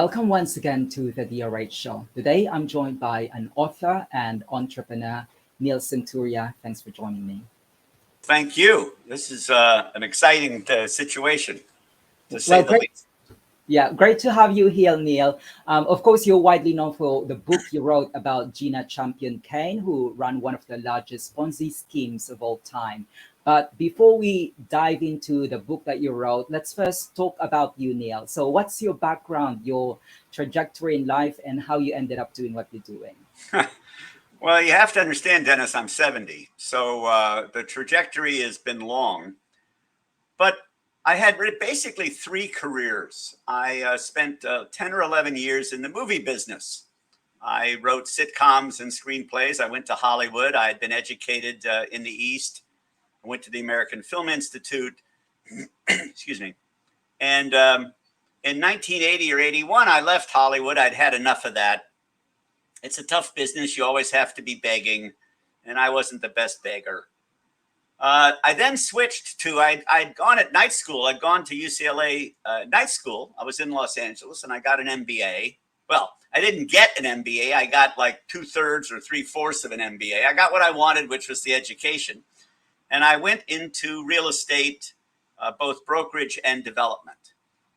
Welcome once again to the DRH Show. Today I'm joined by an author and entrepreneur, Neil Senturia. Thanks for joining me. Thank you. This is an exciting situation, to say Well, the great. least. Yeah, great to have you here, Neil. Of course, you're widely known for the book you wrote about Gina Champion-Cain, who ran one of the largest Ponzi schemes of all time. But before we dive into the book that you wrote, let's first talk about you, Neil. So, what's your background, your trajectory in life, and how you ended up doing what you're doing? Well, you have to understand, Dennis, I'm 70. So the trajectory has been long. But I had basically three careers. I spent 10 or 11 years in the movie business. I wrote sitcoms and screenplays. I went to Hollywood. I had been educated in the East. I went to the American Film Institute. Excuse me. And in 1980 or 81, I left Hollywood. I'd had enough of that. It's a tough business. You always have to be begging. And I wasn't the best beggar. I then switched to, I'd gone at night school. I'd gone to UCLA night school. I was in Los Angeles and I got an MBA. Well, I didn't get an MBA. I got like 2/3 or 3/4 of an MBA. I got what I wanted, which was the education. And I went into real estate, both brokerage and development.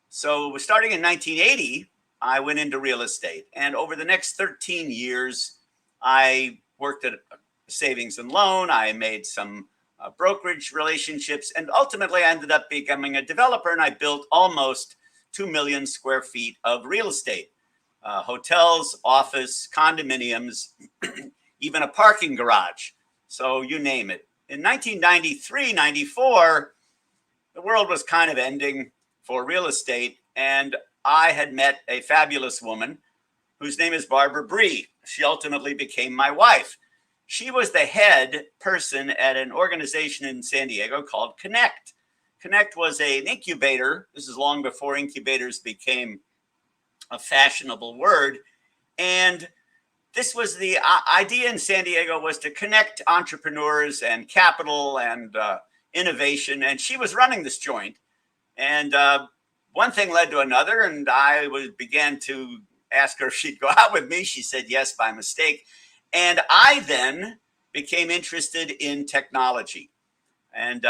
So starting in 1980, I went into real estate. And over the next 13 years, I worked at a savings and loan. I made some brokerage relationships. And ultimately, I ended up becoming a developer. And I built almost 2 million square feet of real estate, hotels, office, condominiums, even a parking garage. So you name it. In 1993, 94, the world was kind of ending for real estate. And I had met a fabulous woman whose name is Barbara Bree. She ultimately became my wife. She was the head person at an organization in San Diego called Connect. Connect was an incubator. This is long before incubators became a fashionable word. And this was the idea in San Diego, was to connect entrepreneurs and capital and innovation. And she was running this joint. And one thing led to another. And I began to ask her if she'd go out with me. She said yes by mistake. And I then became interested in technology. And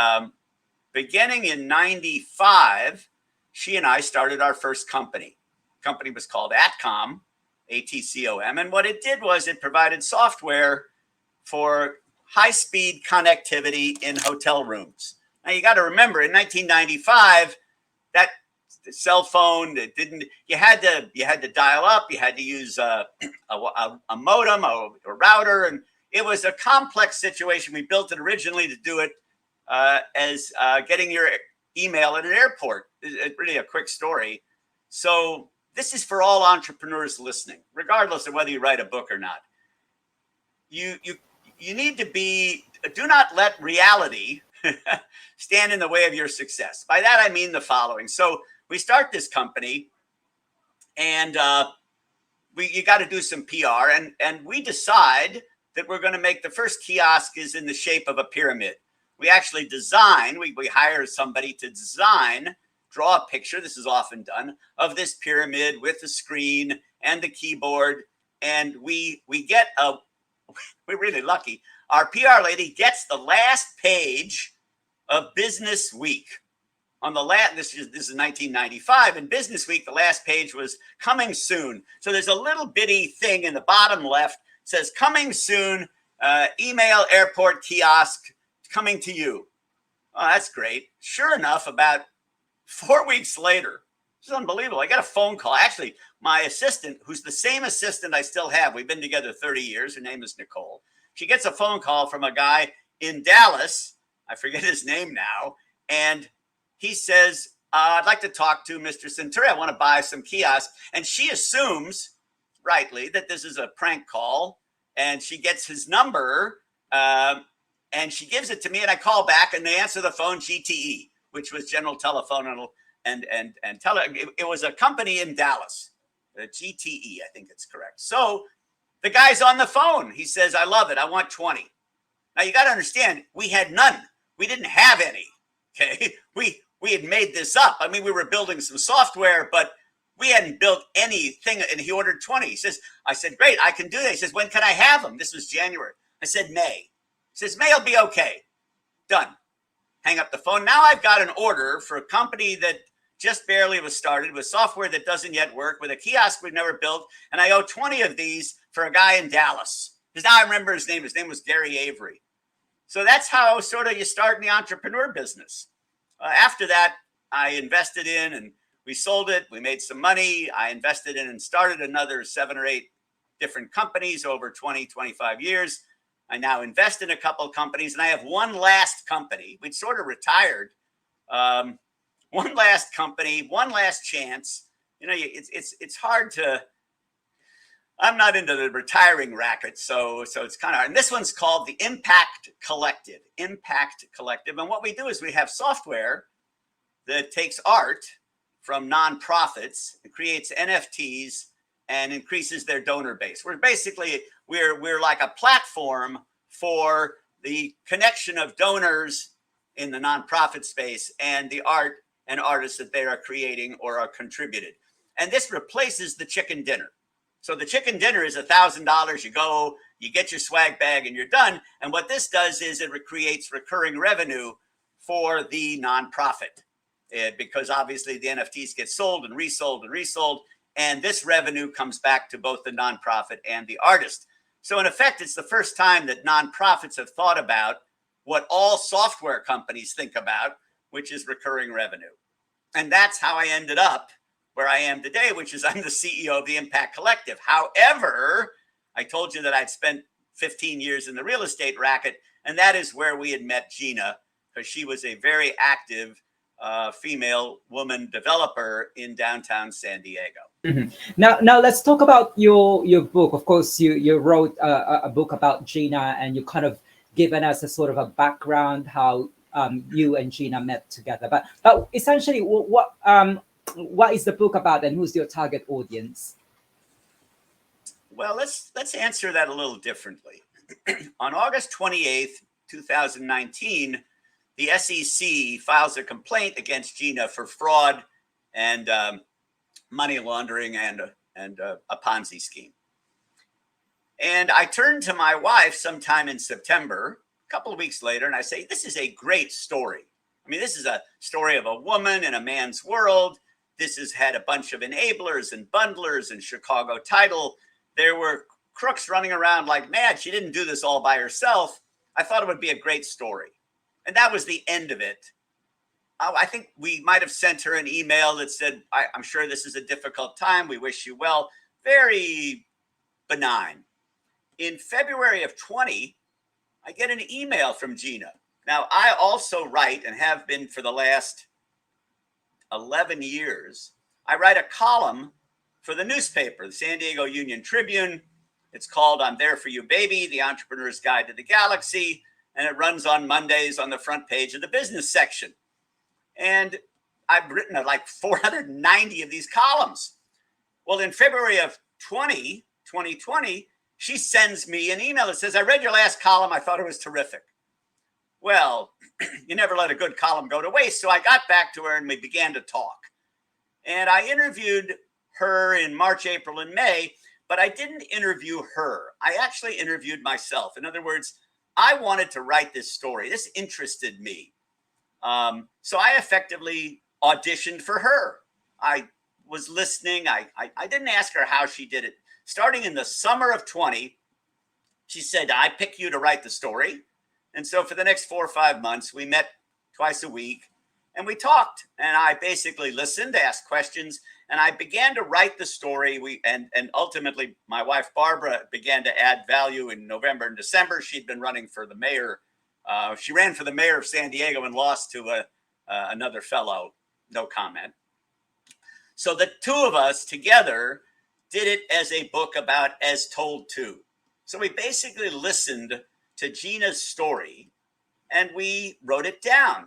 beginning in 95, she and I started our first company. The company was called Atcom, ATCOM. And what it did was it provided software for high-speed connectivity in hotel rooms. Now, you got to remember, in 1995, that cell phone, it didn't, you had to dial up, you had to use a modem, a router, and it was a complex situation. We built it originally to do it as getting your email at an airport. It's really a quick story. So this is for all entrepreneurs listening, regardless of whether you write a book or not. You need to do not let reality stand in the way of your success. By that, I mean the following. So we start this company and you got to do some PR. And we decide that we're going to make the first kiosk is in the shape of a pyramid. We actually design, we hire somebody to design, draw a picture, this is often done, of this pyramid with the screen and the keyboard. And we get we're really lucky. Our PR lady gets the last page of Business Week. On the last, this is 1995, and Business Week, the last page was coming soon. So there's a little bitty thing in the bottom left, says coming soon, email airport kiosk coming to you. Oh, that's great. Sure enough, about 4 weeks later, this is unbelievable. I got a phone call. Actually, my assistant, who's the same assistant I still have, we've been together 30 years. Her name is Nicole. She gets a phone call from a guy in Dallas. I forget his name now. And he says, I'd like to talk to Mr. Senturia. I want to buy some kiosks. And she assumes, rightly, that this is a prank call. And she gets his number and she gives it to me. And I call back and they answer the phone, GTE, which was General Telephone and it was a company in Dallas, GTE, I think it's correct. So the guy's on the phone. He says, I love it. I want 20. Now, you got to understand, we had none. We didn't have any. Okay. We had made this up. I mean, we were building some software, but We hadn't built anything, and he ordered 20. He says, I said, great, I can do that. He says, when can I have them? This was January. I said, May. He says, May will be okay. Done. Hang up the phone. Now I've got an order for a company that just barely was started with software that doesn't yet work, with a kiosk we've never built, and I owe 20 of these for a guy in Dallas. Because now I remember his name. His name was Gary Avery. So that's how sort of you start in the entrepreneur business. After that, I invested in, and we sold it. We made some money. I invested in and started another 7 or 8 different companies over 20, 25 years. I now invest in a couple of companies, and I have one last company. We'd sort of retired. One last company, one last chance. You know, it's hard to. I'm not into the retiring racket, so it's kind of hard. And this one's called the Impact Collective. Impact Collective, and what we do is we have software that takes art from nonprofits and creates NFTs and increases their donor base. We're like a platform for the connection of donors in the nonprofit space and the art and artists that they are creating or are contributed. And this replaces the chicken dinner. So the chicken dinner is $1,000. You go, you get your swag bag, and you're done. And what this does is it creates recurring revenue for the nonprofit, because obviously the NFTs get sold and resold and resold. And this revenue comes back to both the nonprofit and the artist. So in effect, it's the first time that nonprofits have thought about what all software companies think about, which is recurring revenue. And that's how I ended up where I am today, which is I'm the CEO of the Impact Collective. However, I told you that I'd spent 15 years in the real estate racket, and that is where we had met Gina, because she was a very active female woman developer in downtown San Diego. Mm-hmm. Now let's talk about your book. Of course, you wrote a book about Gina, and you kind of given us a sort of a background how you and Gina met together. But essentially, what is the book about, and who's your target audience? Well, let's answer that a little differently. On August 28th, 2019, the SEC files a complaint against Gina for fraud and money laundering and a Ponzi scheme. And I turned to my wife sometime in September, a couple of weeks later, and I say, this is a great story. I mean, this is a story of a woman in a man's world. This has had a bunch of enablers and bundlers and Chicago title. There were crooks running around like mad. She didn't do this all by herself. I thought it would be a great story. And that was the end of it. I think we might have sent her an email that said, I'm sure this is a difficult time. We wish you well. Very benign. In February of 20, I get an email from Gina. Now, I also write, and have been for the last 11 years, I write a column for the newspaper, the San Diego Union-Tribune. It's called I'm There For You, Baby, The Entrepreneur's Guide to the Galaxy. And it runs on Mondays on the front page of the business section. And I've written like 490 of these columns. Well, in February of 2020, she sends me an email that says, I read your last column. I thought it was terrific. Well, you never let a good column go to waste. So I got back to her and we began to talk. And I interviewed her in March, April, and May, but I didn't interview her. I actually interviewed myself. In other words, I wanted to write this story. This interested me. So I effectively auditioned for her. I was listening. I didn't ask her how she did it. Starting in the summer of 20, she said, I pick you to write the story. And so for the next 4 or 5 months, we met twice a week and we talked. And I basically listened, asked questions, and I began to write the story. And ultimately, my wife, Barbara, began to add value in November and December. She'd been running for the mayor. She ran for the mayor of San Diego and lost to another fellow. No comment. So the two of us together did it as a book about as told to. So we basically listened to Gina's story and we wrote it down.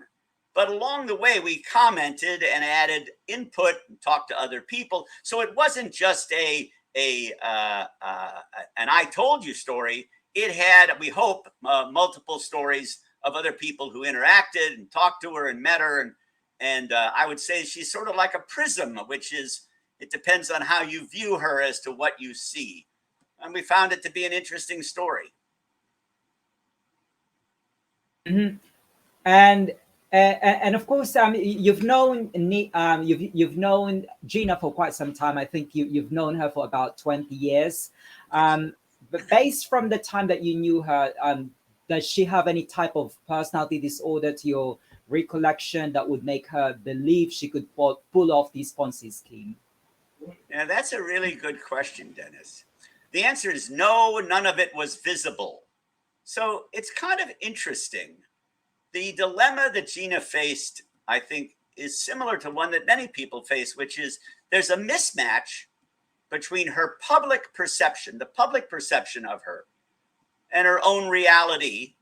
But along the way, we commented and added input and talked to other people. So it wasn't just an I told you story. It had, we hope, multiple stories of other people who interacted and talked to her and met her. And I would say she's sort of like a prism, which is It depends on how you view her as to what you see. And we found it to be an interesting story. Mhm. And and of course, you've known you've known Gina for quite some time. I think you've known her for about 20 years. Yes. But based from the time that you knew her, does she have any type of personality disorder to your recollection that would make her believe she could pull off this Ponzi scheme? Now, that's a really good question, Dennis. The answer is no, none of it was visible. So it's kind of interesting. The dilemma that Gina faced, I think, is similar to one that many people face, which is there's a mismatch between her public perception, the public perception of her, and her own reality,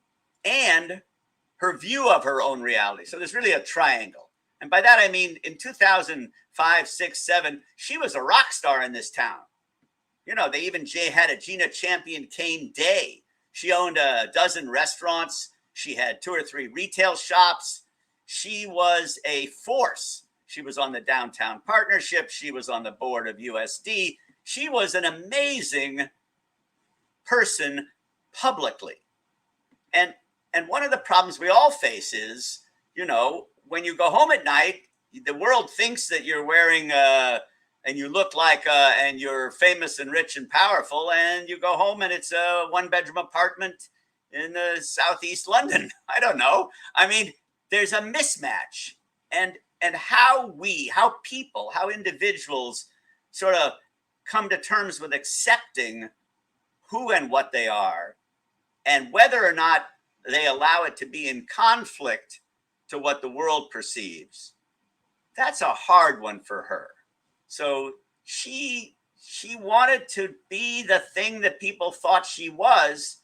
and her view of her own reality. So there's really a triangle. And by that, I mean in 2005, 6, 7, she was a rock star in this town. You know, they even had a Gina Champion-Cain day. She owned a dozen restaurants. She had 2 or 3 retail shops. She was a force. She was on the downtown partnership. She was on the board of USD. She was an amazing person publicly. And one of the problems we all face is, you know, when you go home at night, the world thinks that you're wearing and you look like and you're famous and rich and powerful, and you go home and it's a 1-bedroom apartment in southeast London. I don't know. I mean, there's a mismatch, and how people, how individuals sort of come to terms with accepting who and what they are, and whether or not they allow it to be in conflict to what the world perceives. That's a hard one for her. So she wanted to be the thing that people thought she was,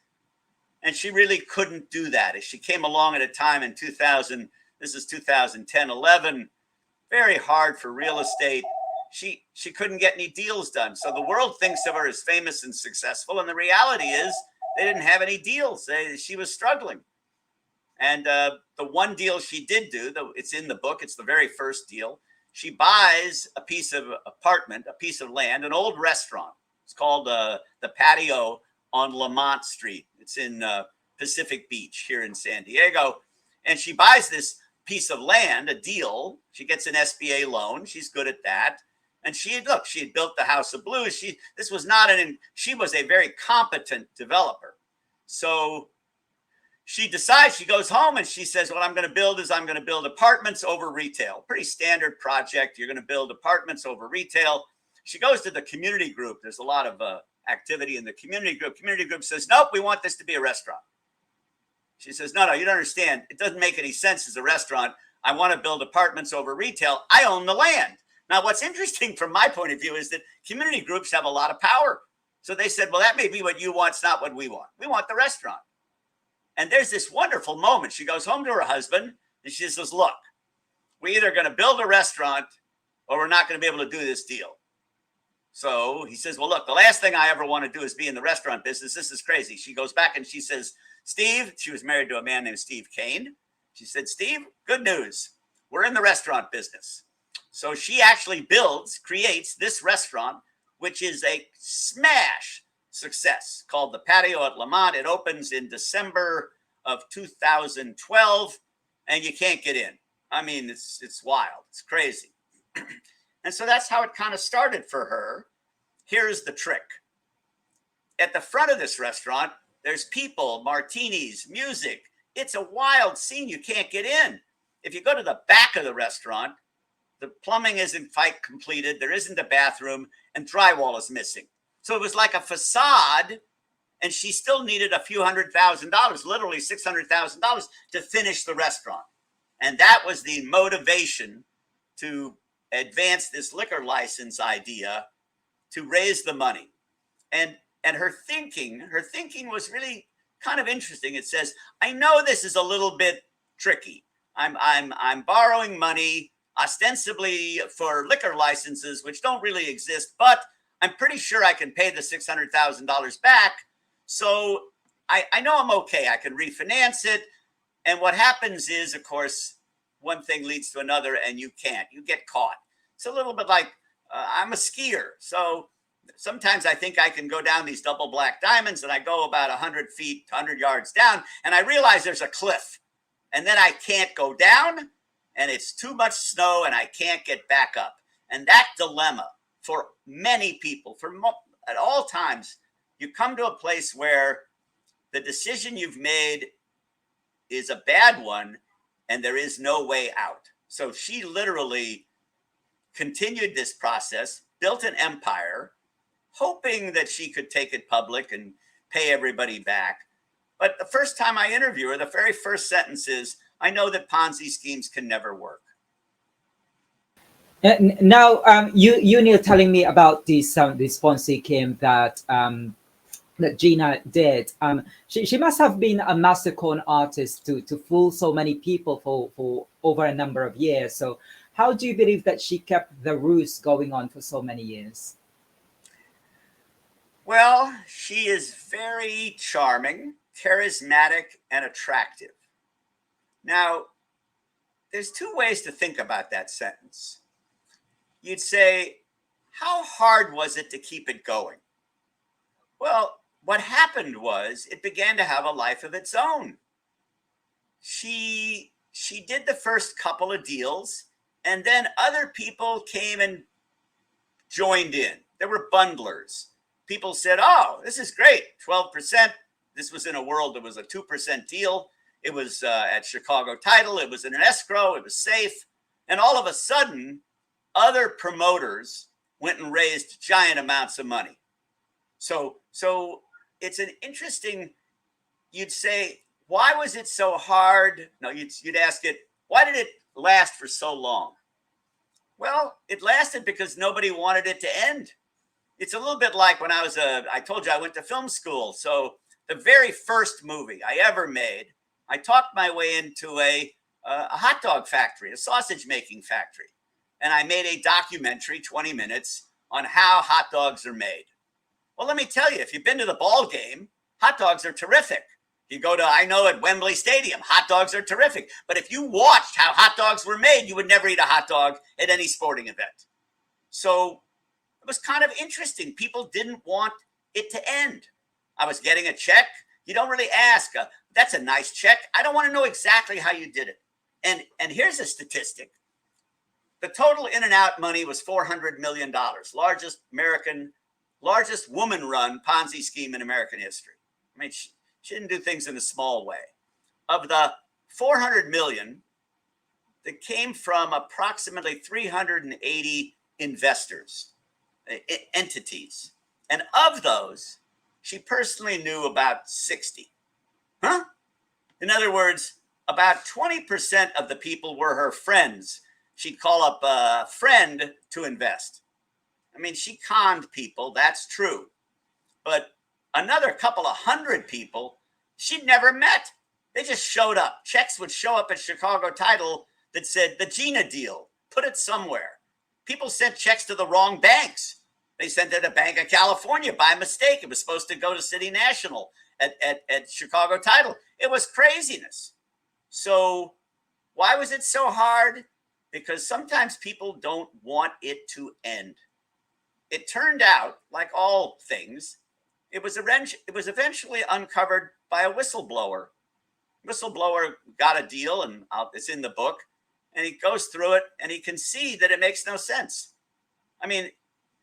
and she really couldn't do that. She came along at a time in 2000, this is 2010, 11, very hard for real estate. She couldn't get any deals done. So the world thinks of her as famous and successful, and the reality is they didn't have any deals. She was struggling. And the one deal she did do, though it's in the book, it's the very first deal. She buys a piece of apartment, a piece of land, an old restaurant. It's called the Patio on Lamont Street. It's in Pacific Beach here in San Diego. And she buys this piece of land, a deal. She gets an SBA loan. She's good at that. And she had built the House of Blues. She was a very competent developer. So she decides, she goes home and she says, what I'm going to build apartments over retail. Pretty standard project. You're going to build apartments over retail. She goes to the community group. There's a lot of activity in the community group. Community group says, nope, we want this to be a restaurant. She says, no, you don't understand. It doesn't make any sense as a restaurant. I want to build apartments over retail. I own the land. Now, what's interesting from my point of view is that community groups have a lot of power. So they said, well, that may be what you want. It's not what we want. We want the restaurant. And there's this wonderful moment. She goes home to her husband and she says, look, we're either going to build a restaurant or we're not going to be able to do this deal. So he says, well, look, the last thing I ever want to do is be in the restaurant business. This is crazy. She goes back and she says, Steve, she was married to a man named Steve Cain. She said, Steve, good news. We're in the restaurant business. So she actually creates this restaurant, which is a smash success, called the Patio at Lamont. It opens in December of 2012, and you can't get in. I mean, it's wild. It's crazy. And so that's how it kind of started for her. Here's the trick. At the front of this restaurant, there's people, martinis, music. It's a wild scene. You can't get in. If you go to the back of the restaurant, the plumbing isn't quite completed. There isn't a bathroom, and drywall is missing. So it was like a facade, and she still needed a few $100,000, literally $600,000 to finish the restaurant. And that was the motivation to advance this liquor license idea, to raise the money. And her thinking was really kind of interesting. It says, I know this is a little bit tricky. I'm borrowing money ostensibly for liquor licenses, which don't really exist, but I'm pretty sure I can pay the $600,000 back. So I know I'm okay. I can refinance it. And what happens is, of course, one thing leads to another, and you can't. You get caught. It's a little bit like I'm a skier. So sometimes I think I can go down these double black diamonds, and I go about 100 feet, 100 yards down, and I realize there's a cliff. And then I can't go down, and it's too much snow, and I can't get back up. And that dilemma for many people, at all times, you come to a place where the decision you've made is a bad one, and there is no way out. So she literally continued this process, built an empire, hoping that she could take it public and pay everybody back. But the first time I interview her, the very first sentence is, I know that Ponzi schemes can never work. Now, you Neil, telling me about this Ponzi scheme that that Gina did. She must have been a master con artist to fool so many people for over a number of years. So how do you believe that she kept the ruse going on for so many years? Well, she is very charming, charismatic, and attractive. Now, there's two ways to think about that sentence. You'd say, how hard was it to keep it going? Well, what happened was it began to have a life of its own. She did the first couple of deals, and then other people came and joined in. There were bundlers. People said, oh, this is great, 12%. This was in a world that was a 2% deal. It was at Chicago Title. It was in an escrow. It was safe. And all of a sudden, other promoters went and raised giant amounts of money. So it's an interesting, you'd say, why was it so hard? No, you'd ask it, why did it last for so long? Well, it lasted because nobody wanted it to end. It's a little bit like when I told you I went to film school. So the very first movie I ever made, I talked my way into a hot dog factory, a sausage making factory. And I made a documentary, 20 minutes, on how hot dogs are made. Well, let me tell you, if you've been to the ball game, hot dogs are terrific. You go to, I know, at Wembley Stadium, hot dogs are terrific. But if you watched how hot dogs were made, you would never eat a hot dog at any sporting event. So it was kind of interesting. People didn't want it to end. I was getting a check. You don't really ask, that's a nice check. I don't want to know exactly how you did it. And here's a statistic. The total in and out money was $400 million, largest woman-run Ponzi scheme in American history. I mean, she didn't do things in a small way. Of the 400 million that came from approximately 380 investors, entities. And of those, she personally knew about 60. Huh? In other words, about 20% of the people were her friends. She'd call up a friend to invest. I mean, she conned people, that's true. But another couple of hundred people she'd never met. They just showed up. Checks would show up at Chicago Title that said the Gina deal, put it somewhere. People sent checks to the wrong banks. They sent it to Bank of California by mistake. It was supposed to go to City National at Chicago Title. It was craziness. So why was it so hard? Because sometimes people don't want it to end. It turned out, like all things, it was eventually uncovered by a whistleblower. Whistleblower got a deal, and it's in the book, and he goes through it, and he can see that it makes no sense. I mean,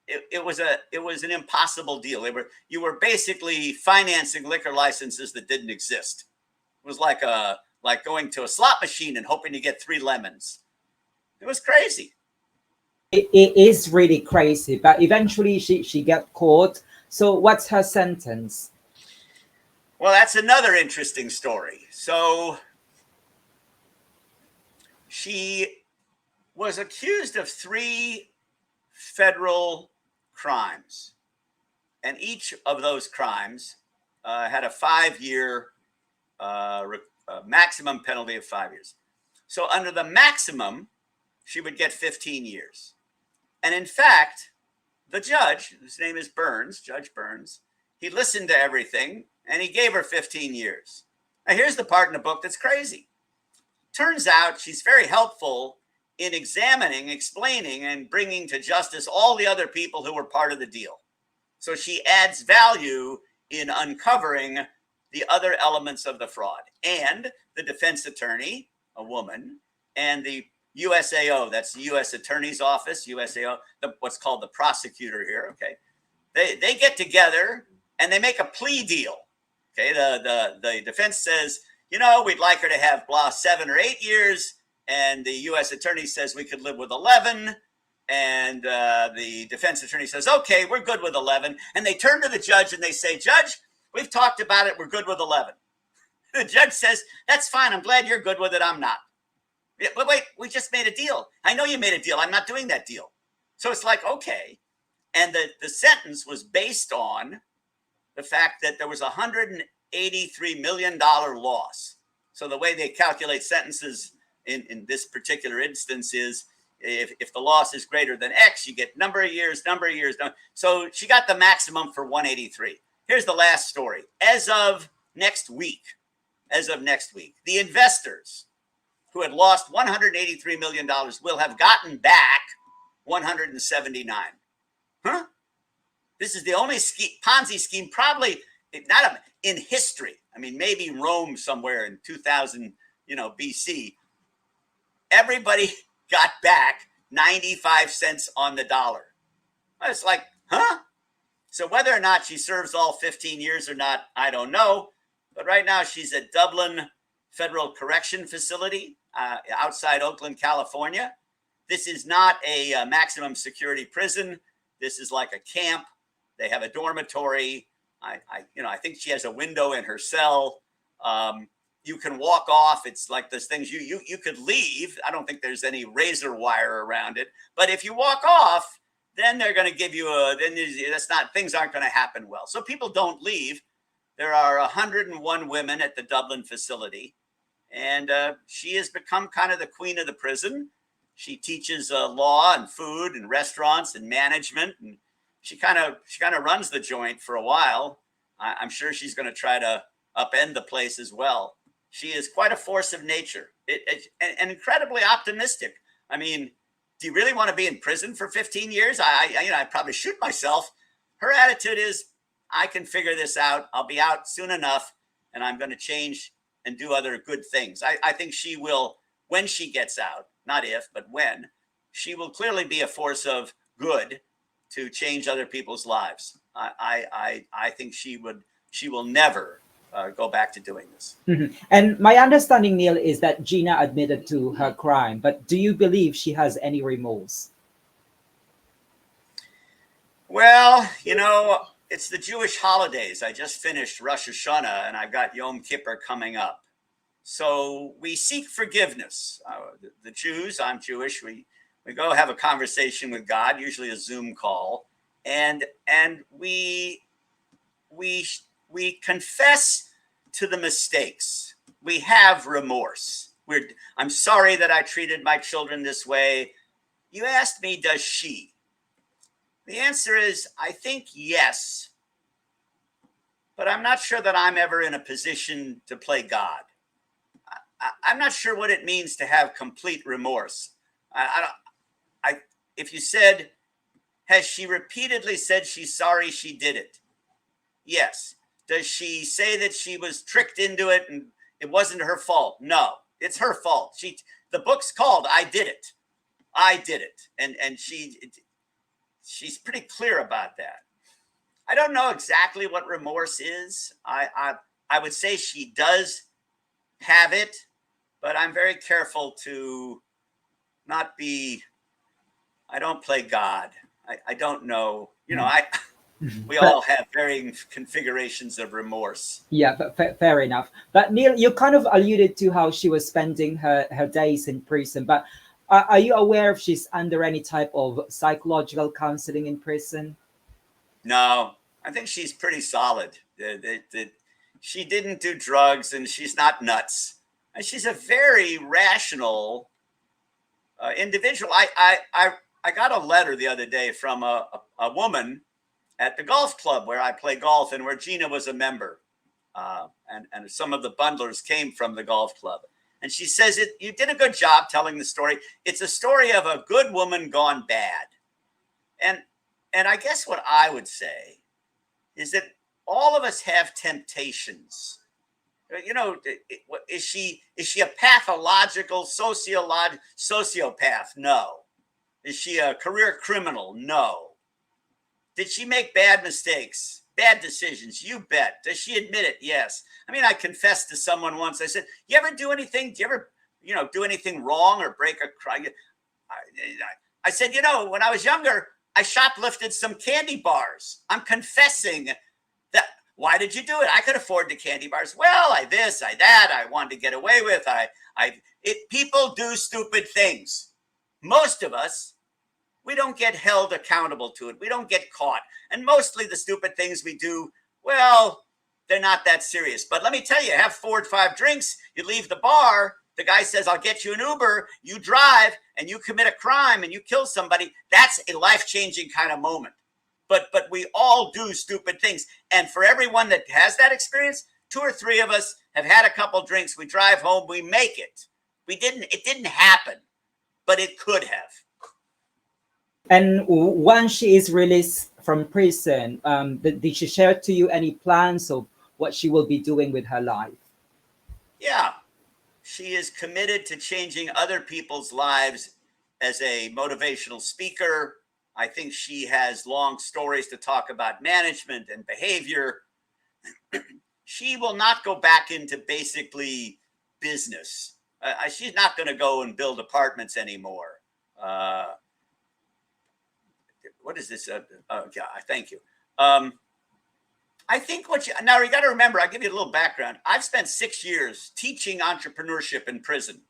it was an impossible deal. You were basically financing liquor licenses that didn't exist. It was like going to a slot machine and hoping to get 3 lemons. It was crazy. It is really crazy, but eventually she got caught. So what's her sentence? Well, that's another interesting story. So she was accused of 3 federal crimes, and each of those crimes had a 5-year maximum penalty of 5 years. So under the maximum, she would get 15 years. And in fact, the judge, whose name is Burns, Judge Burns, he listened to everything and he gave her 15 years. Now, here's the part in the book that's crazy. Turns out she's very helpful in examining, explaining, and bringing to justice all the other people who were part of the deal. So she adds value in uncovering the other elements of the fraud. And the defense attorney, a woman, and the USAO, that's the U.S. Attorney's Office, USAO, what's called the prosecutor here, okay? They get together and they make a plea deal. Okay, the defense says, we'd like her to have 7 or 8 years, and the U.S. attorney says we could live with 11, and the defense attorney says, okay, we're good with 11, and they turn to the judge and they say, Judge, we've talked about it, we're good with 11. The judge says, that's fine, I'm glad you're good with it, I'm not. Yeah, but wait, we just made a deal. I know you made a deal, I'm not doing that deal. So it's like, okay. And the sentence was based on the fact that there was $183 million loss. So the way they calculate sentences in this particular instance is if the loss is greater than X, you get number of years. So she got the maximum for 183. Here's the last story. As of next week, the investors who had lost $183 million will have gotten back 179. Huh? This is the only Ponzi scheme probably not in history. I mean, maybe Rome somewhere in 2000, BC. Everybody got back 95 cents on the dollar. It's like, huh? So whether or not she serves all 15 years or not, I don't know. But right now she's at Dublin Federal Correction Facility outside Oakland, California. This is not a maximum security prison. This is like a camp. They have a dormitory. I think she has a window in her cell. You can walk off. It's like those things you could leave. I don't think there's any razor wire around it. But if you walk off, then they're going to give you things aren't going to happen well. So people don't leave. There are 101 women at the Dublin facility, and she has become kind of the queen of the prison. She teaches law and food and restaurants and management, and she kind of runs the joint for a while. I'm sure she's going to try to upend the place as well. She is quite a force of nature and incredibly optimistic. I mean, do you really want to be in prison for 15 years? I'd probably shoot myself. Her attitude is, I can figure this out. I'll be out soon enough, and I'm going to change and do other good things. I think she will, when she gets out, not if, but when, she will clearly be a force of good to change other people's lives. I think she will never go back to doing this. Mm-hmm. And my understanding, Neil, is that Gina admitted to her crime, but do you believe she has any remorse? Well, it's the Jewish holidays. I just finished Rosh Hashanah, and I've got Yom Kippur coming up. So we seek forgiveness. The Jews, I'm Jewish, we go have a conversation with God, usually a Zoom call, and we confess to the mistakes. We have remorse. I'm sorry that I treated my children this way. You asked me, does she? The answer is, I think yes, but I'm not sure that I'm ever in a position to play God. I'm not sure what it means to have complete remorse. If you said, has she repeatedly said she's sorry she did it? Yes. Does she say that she was tricked into it and it wasn't her fault? No, it's her fault. The book's called I Did It. I did it. And she's pretty clear about that. I don't know exactly what remorse is. I would say she does have it, but I'm very careful to not be, I don't play God. I don't know. We all have varying configurations of remorse. Yeah, but fair enough. But Neil, you kind of alluded to how she was spending her days in prison, but are you aware if she's under any type of psychological counseling in prison? No, I think she's pretty solid. She didn't do drugs and she's not nuts. And she's a very rational individual. I got a letter the other day from a woman at the golf club where I play golf and where Gina was a member. And some of the bundlers came from the golf club. And she says, you did a good job telling the story. It's a story of a good woman gone bad. And I guess what I would say is that all of us have temptations. You know, is she a pathological sociopath? No. Is she a career criminal? No. Did she make bad mistakes, bad decisions? You bet. Does she admit it? Yes. I mean, I confessed to someone once. I said, "You ever do anything? Do you ever, do anything wrong or break a crime?" I said, when I was younger, I shoplifted some candy bars. I'm confessing that. Why did you do it? I could afford the candy bars. Well, I this, I that. I wanted to get away with. People do stupid things. Most of us, we don't get held accountable to it. We don't get caught. And mostly the stupid things we do, well, they're not that serious. But let me tell you, have 4 or 5 drinks, you leave the bar, the guy says, "I'll get you an Uber," you drive, and you commit a crime and you kill somebody. That's a life-changing kind of moment. But we all do stupid things. And for everyone that has that experience, 2 or 3 of us have had a couple drinks, we drive home, we make it. It didn't happen, but it could have. And once she is released from prison, did she share to you any plans of what she will be doing with her life? Yeah. She is committed to changing other people's lives as a motivational speaker. I think she has long stories to talk about management and behavior. She will not go back into basically business. She's not going to go and build apartments anymore. What is this? Yeah, thank you. I think now you got to remember, I'll give you a little background. I've spent 6 years teaching entrepreneurship in prison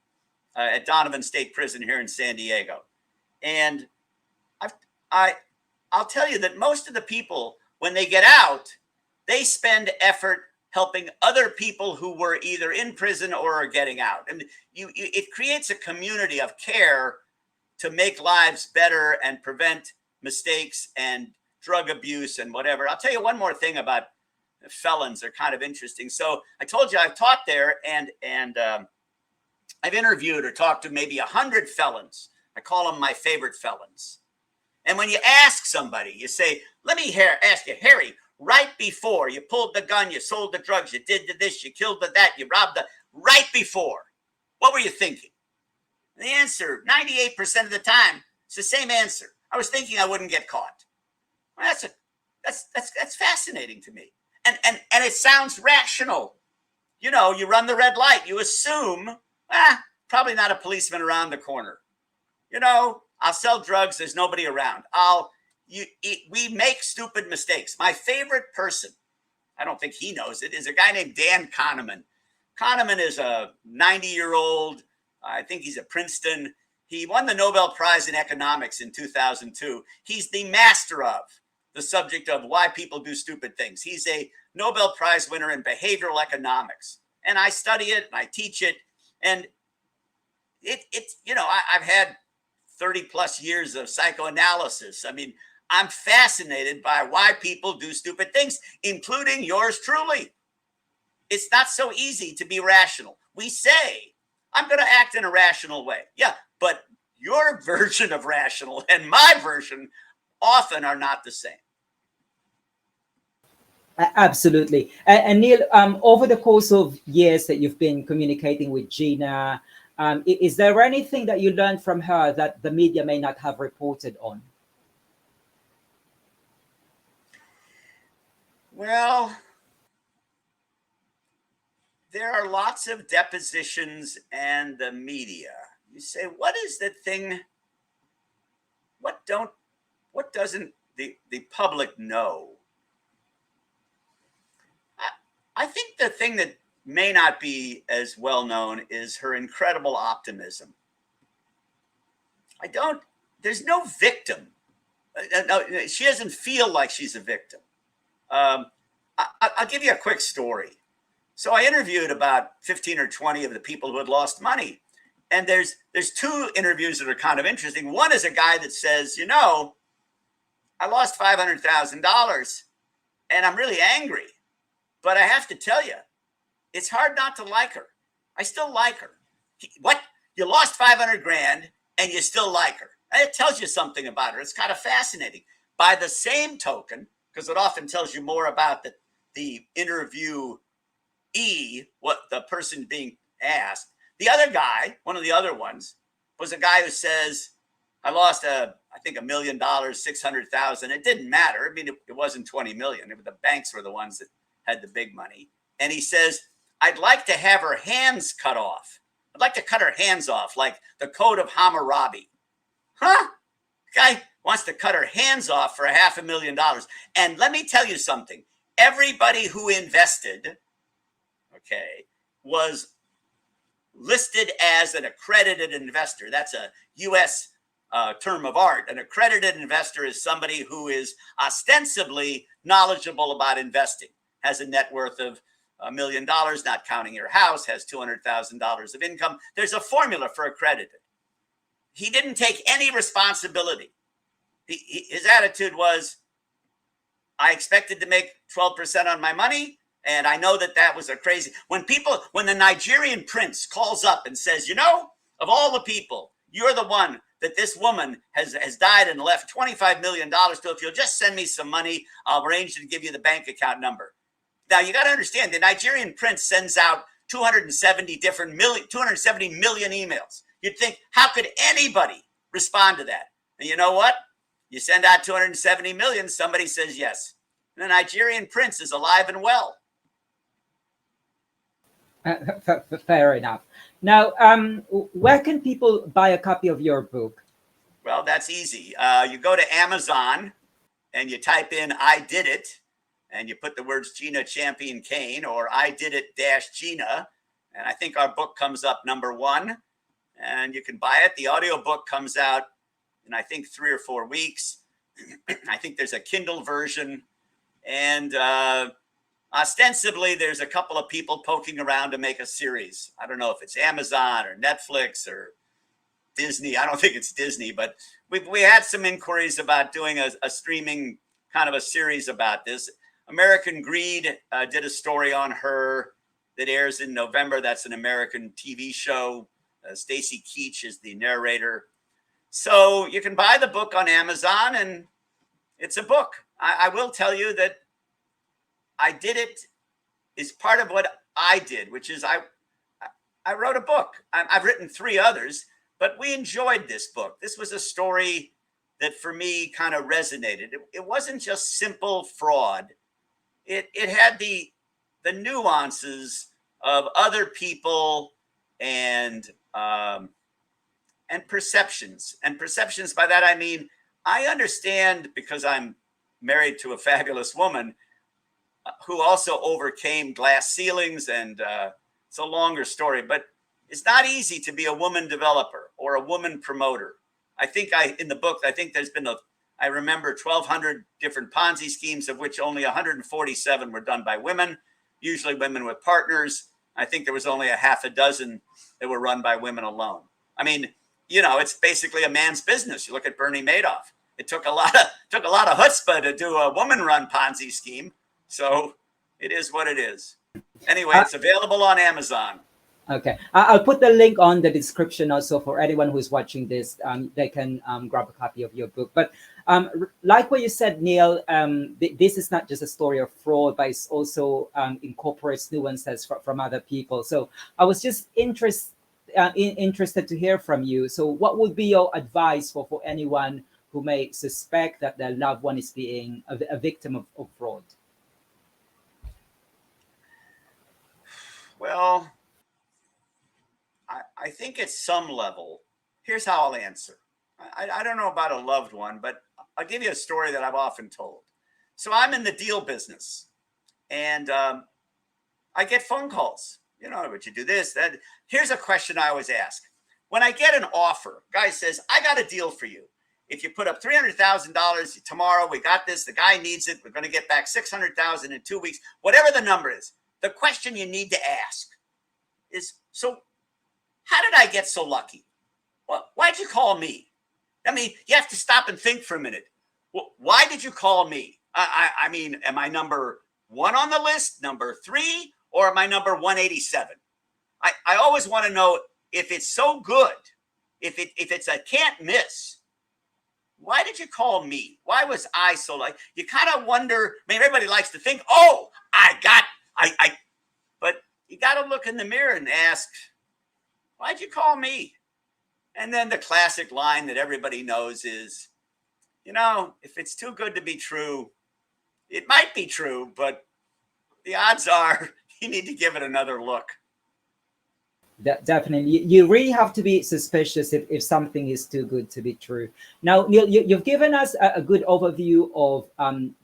at Donovan State Prison here in San Diego. And I'll tell you that most of the people, when they get out, they spend effort helping other people who were either in prison or are getting out. And it creates a community of care to make lives better and prevent mistakes and drug abuse and whatever. I'll tell you one more thing about felons. They're kind of interesting. So I told you I've taught there, and I've interviewed or talked to maybe 100 felons. I call them my favorite felons. And when you ask somebody, you say, "Let me ask you, Harry, right before you pulled the gun, you sold the drugs, you did this, you killed that, you robbed right before, what were you thinking?" And the answer, 98% of the time, it's the same answer. I was thinking I wouldn't get caught. Well, that's fascinating to me. And it sounds rational. You run the red light. You assume, probably not a policeman around the corner. I'll sell drugs. There's nobody around. We make stupid mistakes. My favorite person, I don't think he knows it, is a guy named Dan Kahneman. Kahneman is a 90-year-old. I think he's at Princeton. He won the Nobel Prize in economics in 2002. He's the master of the subject of why people do stupid things. He's a Nobel Prize winner in behavioral economics. And I study it and I teach it. And I've had 30 plus years of psychoanalysis. I mean, I'm fascinated by why people do stupid things, including yours truly. It's not so easy to be rational. We say, I'm going to act in a rational way. Yeah, but your version of rational and my version often are not the same. Absolutely. And Neil, over the course of years that you've been communicating with Gina, is there anything that you learned from her that the media may not have reported on? Well, there are lots of depositions and the media. You say, what is the thing? What doesn't the public know? I think the thing that may not be as well known is her incredible optimism. There's no victim. She doesn't feel like she's a victim. I'll give you a quick story. So I interviewed about 15 or 20 of the people who had lost money. And there's 2 interviews that are kind of interesting. One is a guy that says, I lost $500,000 and I'm really angry. But I have to tell you, it's hard not to like her. I still like her. What? You lost 500 grand and you still like her. And it tells you something about her. It's kind of fascinating. By the same token, because it often tells you more about the interviewee, what the person being asked. The other guy, one of the other ones, was a guy who says, I lost I think $1 million, 600,000. It didn't matter. I mean, it wasn't 20 million. The banks were the ones that had the big money. And he says, I'd like to have her hands cut off. I'd like to cut her hands off, like the Code of Hammurabi. Huh? Guy wants to cut her hands off for $500,000. And let me tell you something. Everybody who invested, okay, was listed as an accredited investor. That's a U.S. Term of art. An accredited investor is somebody who is ostensibly knowledgeable about investing, has a net worth of $1 million, not counting your house, has $200,000 of income. There's a formula for accredited. He didn't take any responsibility. His attitude was, I expected to make 12% on my money, and I know that was a crazy. When the Nigerian prince calls up and says, of all the people, you're the one that this woman has died and left $25 million to. If you'll just send me some money, I'll arrange to give you the bank account number. Now, you got to understand, the Nigerian prince sends out 270 million emails. You'd think, how could anybody respond to that? And you know what? You send out 270 million, somebody says yes. And the Nigerian prince is alive and well. Fair enough. Now, where can people buy a copy of your book? Well, that's easy. You go to Amazon and you type in I Did It, and you put the words Gina Champion-Cain or I Did It -Gina. And I think our book comes up number 1, and you can buy it. The audiobook comes out in, I think, 3 or 4 weeks. I think there's a Kindle version. And ostensibly, there's a couple of people poking around to make a series. I don't know if it's Amazon or Netflix or Disney. I don't think it's Disney, but we had some inquiries about doing a streaming kind of a series about this. American Greed did a story on her that airs in November. That's an American TV show. Stacy Keach is the narrator. So you can buy the book on Amazon, and it's a book. I will tell you that I Did It is part of what I did, which is I wrote a book. I've written 3 others, but we enjoyed this book. This was a story that for me kind of resonated. It wasn't just simple fraud. It had the nuances of other people and perceptions. And perceptions, by that I mean, I understand, because I'm married to a fabulous woman who also overcame glass ceilings, and it's a longer story, but it's not easy to be a woman developer or a woman promoter. I think in the book, I think there's been I remember 1,200 different Ponzi schemes, of which only 147 were done by women, usually women with partners. I think there was only a half a dozen that were run by women alone. I mean, it's basically a man's business. You look at Bernie Madoff. It took a lot of chutzpah to do a woman-run Ponzi scheme. So it is what it is. Anyway, it's available on Amazon. Okay. I'll put the link on the description also for anyone who's watching this. They can grab a copy of your book. But like what you said, Neil, this is not just a story of fraud, but it's also incorporates nuances from other people. So I was just interested to hear from you. So what would be your advice for anyone who may suspect that their loved one is being a victim of fraud? Well, I think at some level, here's how I'll answer. I don't know about a loved one, but I'll give you a story that I've often told. So I'm in the deal business, and I get phone calls. Would you do this, that? Here's a question I always ask. When I get an offer, guy says, I got a deal for you. If you put up $300,000 tomorrow, we got this. The guy needs it. We're going to get back $600,000 in 2 weeks. Whatever the number is, the question you need to ask is, so how did I get so lucky? Well, why'd you call me? I mean, you have to stop and think for a minute. Well, why did you call me? I mean, am I number 1 on the list, number 3, or am I number 187? I always want to know if it's so good, if it's a can't miss, why did you call me? Why was I so like? You kind of wonder. I mean, everybody likes to think, oh, but you got to look in the mirror and ask, why'd you call me? And then the classic line that everybody knows is, if it's too good to be true, it might be true, but the odds are you need to give it another look. Definitely. You really have to be suspicious if something is too good to be true. Now, Neil, you've given us a good overview of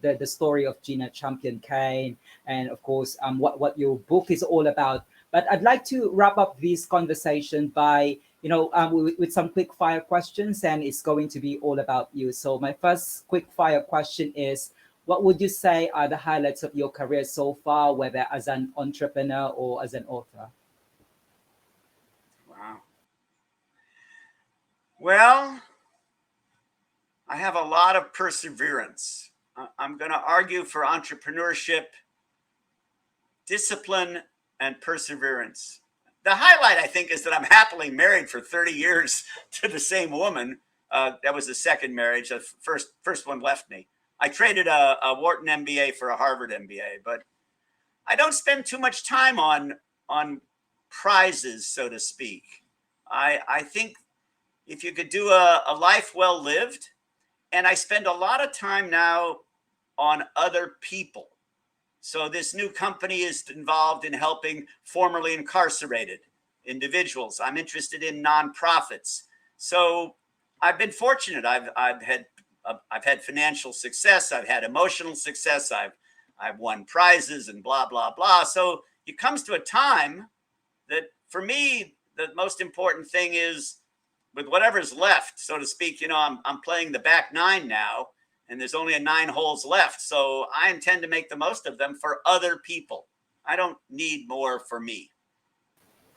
the story of Gina Champion-Cain and, of course, what your book is all about. But I'd like to wrap up this conversation by, with some quick fire questions, and it's going to be all about you. So my first quick fire question is, what would you say are the highlights of your career so far, whether as an entrepreneur or as an author? Wow. Well, I have a lot of perseverance. I'm going to argue for entrepreneurship, discipline, and perseverance. The highlight, I think, is that I'm happily married for 30 years to the same woman. That was the second marriage. The first one left me. I traded a Wharton MBA for a Harvard MBA, but I don't spend too much time on prizes, so to speak. I think if you could do a life well lived, and I spend a lot of time now on other people. So this new company is involved in helping formerly incarcerated individuals. I'm interested in nonprofits. So I've been fortunate. I've had financial success. I've had emotional success. I've won prizes and blah, blah, blah. So it comes to a time that for me, the most important thing is with whatever's left, so to speak, I'm playing the back nine now, and there's only 9 holes left. So I intend to make the most of them for other people. I don't need more for me.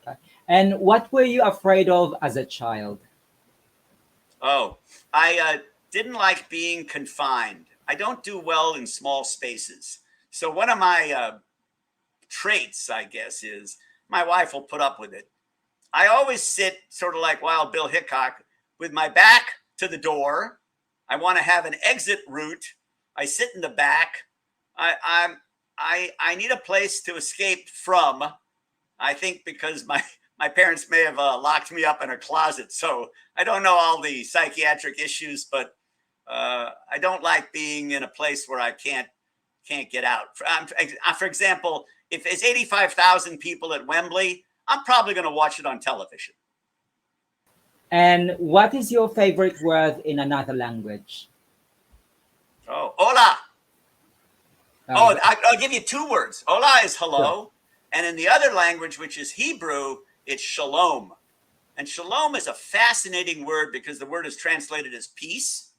Okay. And what were you afraid of as a child? Oh, I didn't like being confined. I don't do well in small spaces. So one of my traits, I guess, is my wife will put up with it. I always sit sort of like Wild Bill Hickok with my back to the door. I want to have an exit route. I sit in the back. I need a place to escape from. I think because my parents may have locked me up in a closet, so I don't know all the psychiatric issues, but I don't like being in a place where I can't get out. For example, if there's 85,000 people at Wembley, I'm probably going to watch it on television. And what is your favorite word in another language? Oh, hola. I'll give you 2 words. Hola is hello. Sure. And in the other language, which is Hebrew, it's shalom. And shalom is a fascinating word because the word is translated as peace.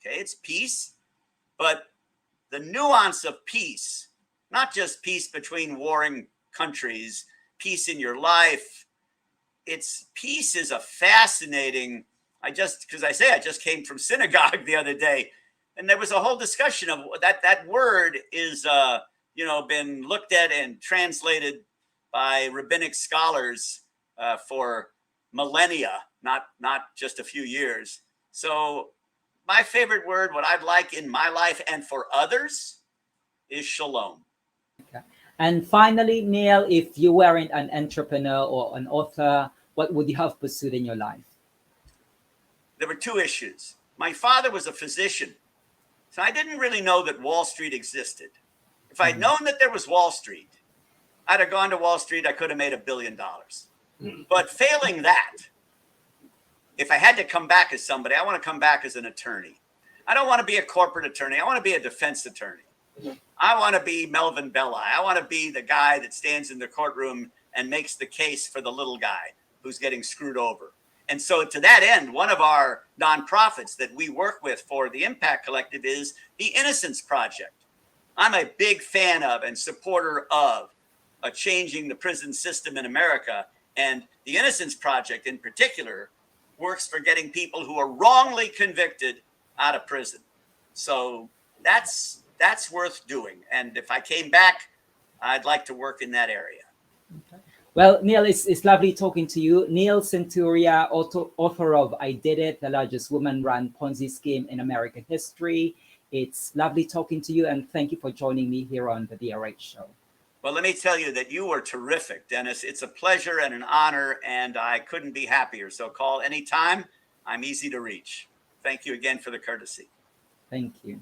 Okay, it's peace. But the nuance of peace, not just peace between warring countries, peace in your life, peace is a fascinating, I just came from synagogue the other day, and there was a whole discussion of that word is been looked at and translated by rabbinic scholars for millennia, not just a few years. So my favorite word, what I'd like in my life and for others, is shalom. Okay. And finally, Neil, if you weren't an entrepreneur or an author, what would you have pursued in your life? There were 2 issues. My father was a physician, so I didn't really know that Wall Street existed. If I'd known that there was Wall Street, I'd have gone to Wall Street. I could have made $1 billion. But failing that, if I had to come back as somebody, I want to come back as an attorney. I don't want to be a corporate attorney. I want to be a defense attorney. I want to be Melvin Belli. I want to be the guy that stands in the courtroom and makes the case for the little guy who's getting screwed over. And so to that end, one of our nonprofits that we work with for the Impact Collective is the Innocence Project. I'm a big fan of and supporter of changing the prison system in America. And the Innocence Project in particular works for getting people who are wrongly convicted out of prison. So that's worth doing. And if I came back, I'd like to work in that area. Okay. Well, Neil, it's lovely talking to you. Neil Senturia, author of I Did It, the largest woman-run Ponzi scheme in American history. It's lovely talking to you, and thank you for joining me here on the DRH show. Well, let me tell you that you were terrific, Dennis. It's a pleasure and an honor, and I couldn't be happier. So call anytime. I'm easy to reach. Thank you again for the courtesy. Thank you.